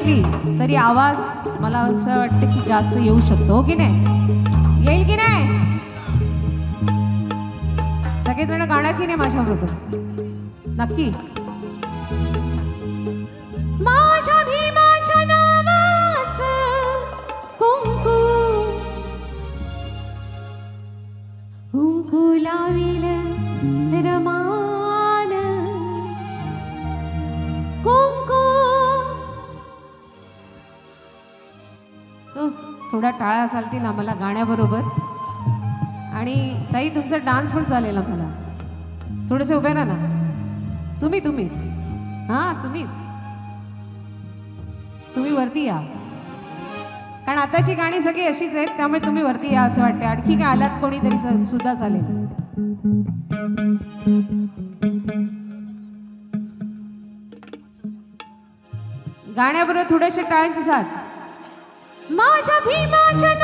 असली तरी आवाज मला असं वाटतं की जास्त येऊ शकतो, हो की नाही? येईल की नाही? सगळेजण गाणं की नाही माझ्याबरोबर? नक्की. माझ्या भीमाच्या नावाचं कुंकू कुंकू लाविल रमान कुंकू. तो थोडा टाळा चालतील आम्हाला गाण्याबरोबर. आणि ताई तुमचा डान्स पण चालेल मला. थोडेसे उभे राहा ना. तुम्हीच हां तुम्हीच. तुम्ही वरती या, कारण आताची गाणी सगळी अशीच आहेत, त्यामुळे तुम्ही वरती या असं वाटते. आणखी काय आलात कोणीतरी सुद्धा चालेल. गाण्याबरोबर थोडेसे टाळ्यांची साथ. माझ्या भीमाच्या